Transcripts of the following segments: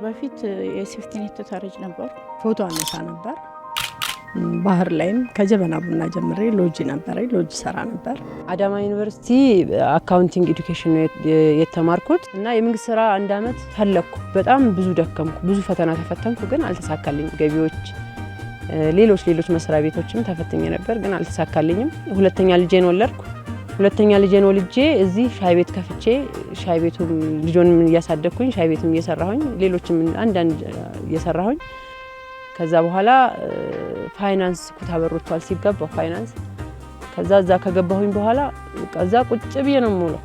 በፊት የሴፍቲኔት ተታረጅ ነበር። ፎቶ አነሳ ነበር። ባህር ላይም ከጀበና ቡና ጀምሬ ሎጂ ነበር፣ ሎጂ ሰራ ነበር። አዳማ ዩኒቨርሲቲ አካውንቲንግ ኤዱኬሽን ነው የተማርኩት እና የመንግስት ስራ አንድ አመት ፈለኩ። በጣም ብዙ ደከምኩ፣ ብዙ ፈተና ተፈተንኩ፣ ግን አልተሳካልኝም። ገቢዎች ሌሎች መስሪያ ቤቶችም ተፈትኜ ነበር፣ ግን አልተሳካልኝም። ሁለተኛ ልጄን ወለድኩ። ሁለተኛ ልጄን ወልጄ እዚህ ሻይ ቤት ከፍቼ ሻይ ቤቱም ልጆንም እያሳደግኩኝ ሻይ ቤትም እየሰራሁኝ ሌሎችም አንዳንድ እየሰራሁኝ ከዛ በኋላ ፋይናንስ ኩታበሮቷል ሲገባ ፋይናንስ ከዛ እዛ ከገባሁኝ በኋላ ከዛ ቁጭ ብዬ ነው የምውለው።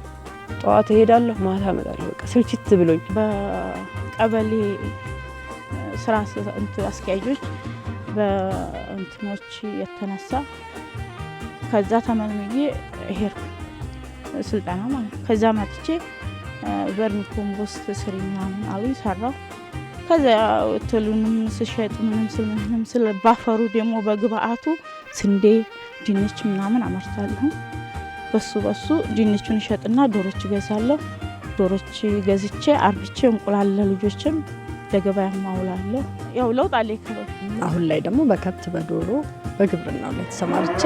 ጠዋት እሄዳለሁ ማታ እመጣለሁ። በቃ ስልችት ብሎኝ በቀበሌ ስራ አስኪያጆች በእንትኖች የተነሳ ከዛ ተመልምዬ ሄድኩ ስልጠና ማለት ነው። ከዛ መጥቼ ቨርሚ ኮምፖስት ስሪ ምናምን አሉኝ ሰራሁ። ከዛ ትሉንም ስሸጥ ምንም ስለ ባፈሩ ደግሞ በግብአቱ ስንዴ ድንች ምናምን አመርታለሁ። በሱ ድንቹን እሸጥና ዶሮች ገዛለሁ። ዶሮች ገዝቼ አርብቼ እንቁላል ለልጆችም ለገበያ ማውላለሁ። ያው ለውጥ አለ ይከበ አሁን ላይ ደግሞ በከብት በዶሮ በግብርናው ላይ ተሰማርቼ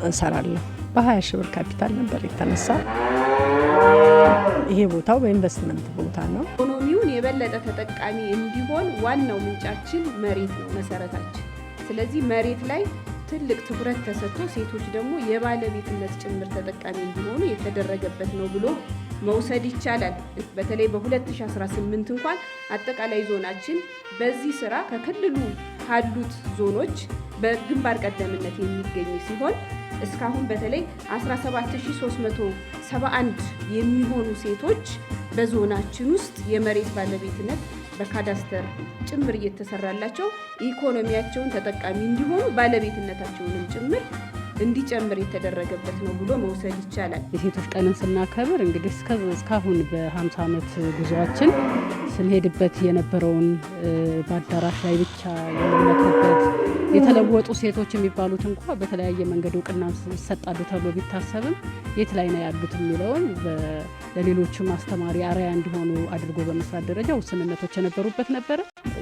እንሰራለሁ። በ20 ሺህ ብር ካፒታል ነበር የተነሳ። ይሄ ቦታው በኢንቨስትመንት ቦታ ነው። ኢኮኖሚውን የበለጠ ተጠቃሚ እንዲሆን ዋናው ምንጫችን መሬት ነው፣ መሰረታችን። ስለዚህ መሬት ላይ ትልቅ ትኩረት ተሰጥቶ ሴቶች ደግሞ የባለቤትነት ጭምር ተጠቃሚ እንዲሆኑ የተደረገበት ነው ብሎ መውሰድ ይቻላል። በተለይ በ2018 እንኳን አጠቃላይ ዞናችን በዚህ ስራ ከክልሉ ካሉት ዞኖች በግንባር ቀደምነት የሚገኝ ሲሆን እስካሁን በተለይ 17371 የሚሆኑ ሴቶች በዞናችን ውስጥ የመሬት ባለቤትነት በካዳስተር ጭምር እየተሰራላቸው ኢኮኖሚያቸውን ተጠቃሚ እንዲሆኑ ባለቤትነታቸውንም ጭምር እንዲጨምር የተደረገበት ነው ብሎ መውሰድ ይቻላል። የሴቶች ቀንን ስናከብር እንግዲህ እስካሁን በ50 ዓመት ጉዞአችን ስንሄድበት የነበረውን በአዳራሽ ላይ ብቻ የምንመክርበት የተለወጡ ሴቶች የሚባሉት እንኳ በተለያየ መንገድ እውቅና ይሰጣሉ ተብሎ ቢታሰብም የት ላይ ነው ያሉት የሚለውን ለሌሎችም አስተማሪ አርአያ እንዲሆኑ አድርጎ በመስራት ደረጃ ውስንነቶች የነበሩበት ነበረ።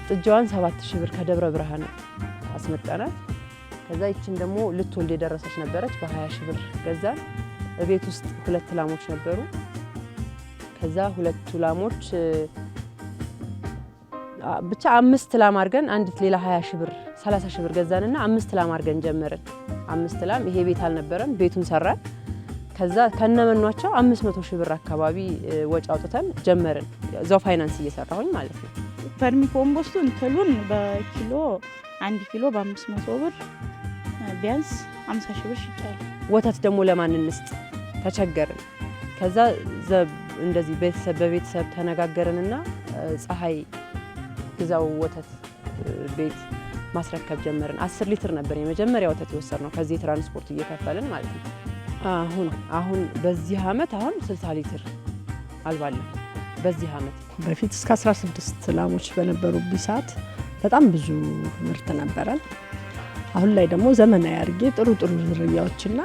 ጥጃዋን 7000 ብር ከደብረ ብርሃን አስመጣናት። ከዛ ይችን ደግሞ ልትወልድ የደረሰች ነበረች። በ20 ሺህ ብር ገዛን። በቤት ውስጥ 2 ላሞች ነበሩ። ከዛ 2 ላሞች ብቻ 5 ላም አድርገን አንዲት ሌላ 20 ሺህ ብር 30 ሺህ ብር ገዛንና 5 ላም አድርገን ጀመርን። 5 ላም ይሄ ቤት አልነበረም፣ ቤቱን ሰራን። ከዛ ከነመኗቸው 500 ሺህ ብር አካባቢ ወጪ አውጥተን ጀመርን። እዛው ፋይናንስ እየሰራሁኝ ማለት ነው። ቨርሚ ኮምፖስቱ እንትሉን በኪሎ 1 ኪሎ በ500 ብር ቢያንስ 50 ሺህ ብር ይቻላል። ወተት ደግሞ ለማን እንስጥ ተቸገርን። ከዛ እንደዚህ በቤተሰብ ተነጋገርንና ፀሐይ ግዛው ወተት ቤት ማስረከብ ጀመርን። 10 ሊትር ነበር የመጀመሪያ ወተት የወሰድነው ከዚህ ትራንስፖርት እየከፈልን ማለት ነው። አሁን በዚህ አመት 60 ሊትር አልባለሁ። በዚህ አመት በፊት እስከ 16 ላሞች በነበሩበት ሰዓት በጣም ብዙ ምርት ነበረን። አሁን ላይ ደግሞ ዘመናዊ አድርጌ ጥሩ ዝርያዎችና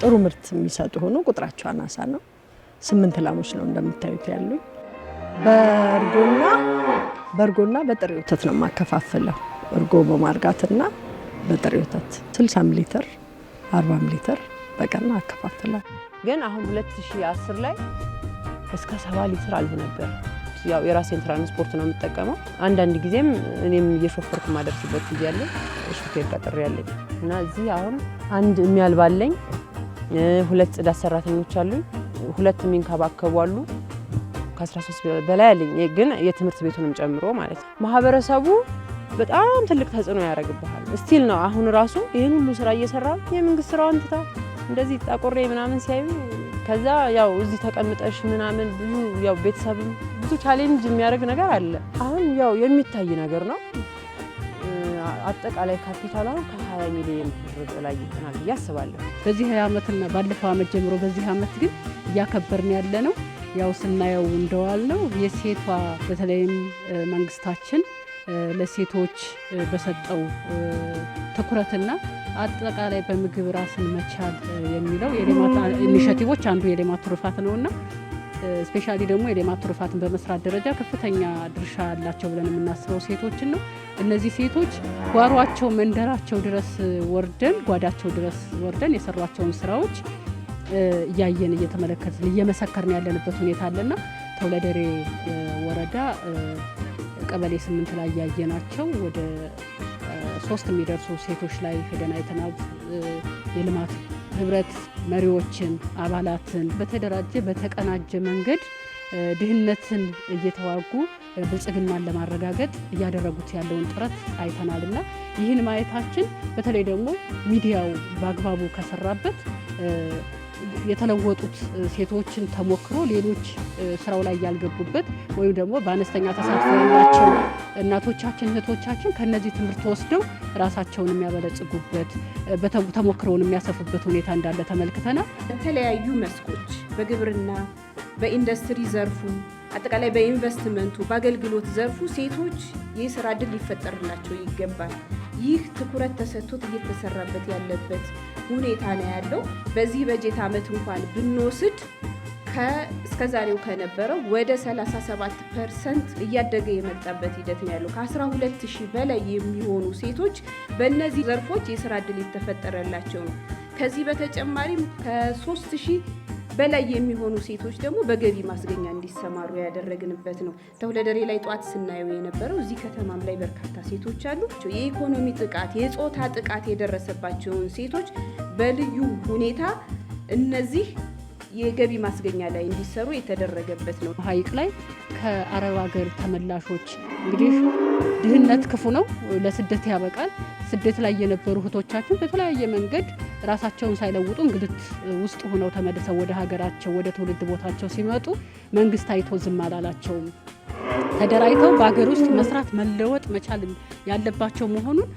ጥሩ ምርት የሚሰጡ ሆኖ ቁጥራቸው አናሳ ነው። 8 ላሞች ነው እንደምታዩት ያሉኝ። በእርጎና በጥሬ ወተት ነው የማከፋፍለው። እርጎ በማርጋትና በጥሬ ወተት 60 ሊትር 40 ሊትር በቀን አከፋፍላለሁ። ግን አሁን 2010 ላይ እስከ 70 ሊትር አልብ ነበር። ያው የራሴን ትራንስፖርት ነው የምጠቀመው። አንዳንድ ጊዜም እኔም እየሾፈርኩ ማደርስበት ጊዜ አለ። ሹፌር ቀጥሬያለሁ እና እዚህ አሁን አንድ የሚያልባለኝ 2 ጽዳት ሰራተኞች አሉኝ፣ 2 የሚንከባከቡ አሉ። ከ13 በላይ አለኝ፣ ግን የትምህርት ቤቱንም ጨምሮ ማለት ነው። ማህበረሰቡ በጣም ትልቅ ተጽዕኖ ያደርግብሃል። ስቲል ነው አሁን ራሱ ይሄን ሁሉ ስራ እየሰራ የመንግስት ስራውን ትታ እንደዚህ ጣቆሬ ምናምን ሲያዩ ከዛ ያው እዚህ ተቀምጠሽ ምናምን ብዙ ያው ቤተሰብም ብዙ ቻሌንጅ የሚያደርግ ነገር አለ። አሁን ያው የሚታይ ነገር ነው። አጠቃላይ ካፒታሉ ከ20 ሚሊዮን ብር በላይ ይሆናል ብዬ አስባለሁ። በዚህ 20 ዓመትና ባለፈው ዓመት ጀምሮ በዚህ ዓመት ግን እያከበርን ያለ ነው። ያው ስናየው እንደዋል ነው የሴቷ በተለይም መንግስታችን ለሴቶች በሰጠው ትኩረትና አጠቃላይ በምግብ ራስን መቻል የሚለው የሌማት ኢኒሼቲቮች አንዱ የሌማት ትሩፋት ነውና ስፔሻሊ ደግሞ የሌማት ትሩፋትን በመስራት ደረጃ ከፍተኛ ድርሻ አላቸው ብለን የምናስበው ሴቶችን ነው። እነዚህ ሴቶች ጓሯቸው መንደራቸው ድረስ ወርደን ጓዳቸው ድረስ ወርደን የሰሯቸውን ስራዎች እያየን እየተመለከትን እየመሰከርን ያለንበት ሁኔታ አለና ተውለደሬ ወረዳ ቀበሌ 8 ላይ ያየናቸው ወደ 3 የሚደርሱ ሴቶች ላይ ሄደን አይተናል። የልማት ህብረት መሪዎችን አባላትን በተደራጀ በተቀናጀ መንገድ ድህነትን እየተዋጉ ብልጽግናን ለማረጋገጥ እያደረጉት ያለውን ጥረት አይተናልና ይህን ማየታችን በተለይ ደግሞ ሚዲያው በአግባቡ ከሰራበት የተለወጡት ሴቶችን ተሞክሮ ሌሎች ስራው ላይ ያልገቡበት ወይም ደግሞ በአነስተኛ ተሳትፎ ያላቸው እናቶቻችን እህቶቻችን ከነዚህ ትምህርት ወስደው ራሳቸውን የሚያበለጽጉበት ተሞክሮውን የሚያሰፉበት ሁኔታ እንዳለ ተመልክተናል። በተለያዩ መስኮች በግብርና፣ በኢንዱስትሪ ዘርፉ፣ አጠቃላይ በኢንቨስትመንቱ፣ በአገልግሎት ዘርፉ ሴቶች የስራ ዕድል ሊፈጠርላቸው ይገባል። ይህ ትኩረት ተሰጥቶት እየተሰራበት ያለበት ሁኔታ ነው ያለው። በዚህ በጀት ዓመት እንኳን ብንወስድ እስከዛሬው ከነበረው ወደ 37% እያደገ የመጣበት ሂደት ነው ያለው። ከ12000 በላይ የሚሆኑ ሴቶች በእነዚህ ዘርፎች የስራ ዕድል የተፈጠረላቸው ነው። ከዚህ በተጨማሪም ከ3000 በላይ የሚሆኑ ሴቶች ደግሞ በገቢ ማስገኛ እንዲሰማሩ ያደረግንበት ነው። ተውለደሬ ላይ ጧት ስናየው የነበረው እዚህ ከተማም ላይ በርካታ ሴቶች አሉ። የኢኮኖሚ ጥቃት፣ የጾታ ጥቃት የደረሰባቸውን ሴቶች በልዩ ሁኔታ እነዚህ የገቢ ማስገኛ ላይ እንዲሰሩ የተደረገበት ነው። ሀይቅ ላይ ከአረብ ሀገር ተመላሾች እንግዲህ ድህነት ክፉ ነው፣ ለስደት ያበቃል። ስደት ላይ የነበሩ እህቶቻችን በተለያየ መንገድ ራሳቸውን ሳይለውጡ እንግልት ውስጥ ሆነው ተመልሰው ወደ ሀገራቸው ወደ ትውልድ ቦታቸው ሲመጡ መንግስት አይቶ ዝም አላላቸውም። ተደራጅተው በሀገር ውስጥ መስራት መለወጥ መቻል ያለባቸው መሆኑን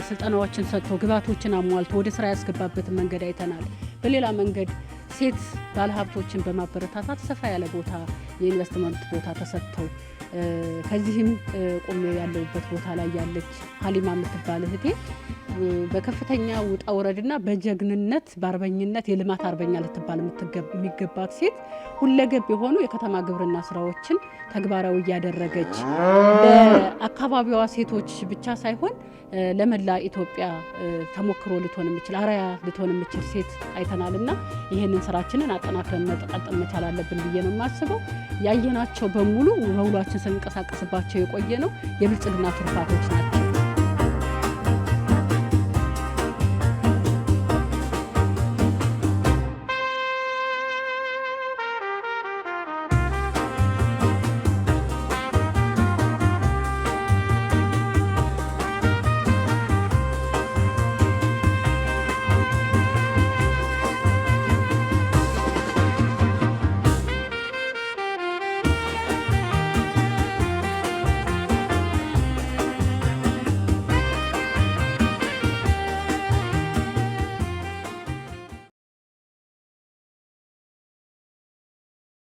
ስልጠናዎችን ሰጥቶ ግብዓቶችን አሟልቶ ወደ ስራ ያስገባበትን መንገድ አይተናል። በሌላ መንገድ ሴት ባለሀብቶችን በማበረታታት ሰፋ ያለ ቦታ የኢንቨስትመንት ቦታ ተሰጥተው ከዚህም ቆሜ ያለውበት ቦታ ላይ ያለች ሀሊማ የምትባል እህቴ በከፍተኛ ውጣ ውረድና በጀግንነት በአርበኝነት የልማት አርበኛ ልትባል የሚገባት ሴት ሁለገብ የሆኑ የከተማ ግብርና ስራዎችን ተግባራዊ እያደረገች ለአካባቢዋ ሴቶች ብቻ ሳይሆን ለመላ ኢትዮጵያ ተሞክሮ ልትሆን የምችል አርአያ ልትሆን የምችል ሴት አይተናልና ይህንን ስራችንን አጠናክረን መቀጠል መቻል አለብን ብዬ ነው የማስበው። ያየናቸው በሙሉ በውሏችን ስንንቀሳቀስባቸው የቆየ ነው የብልጽግና ትሩፋቶች ናቸው።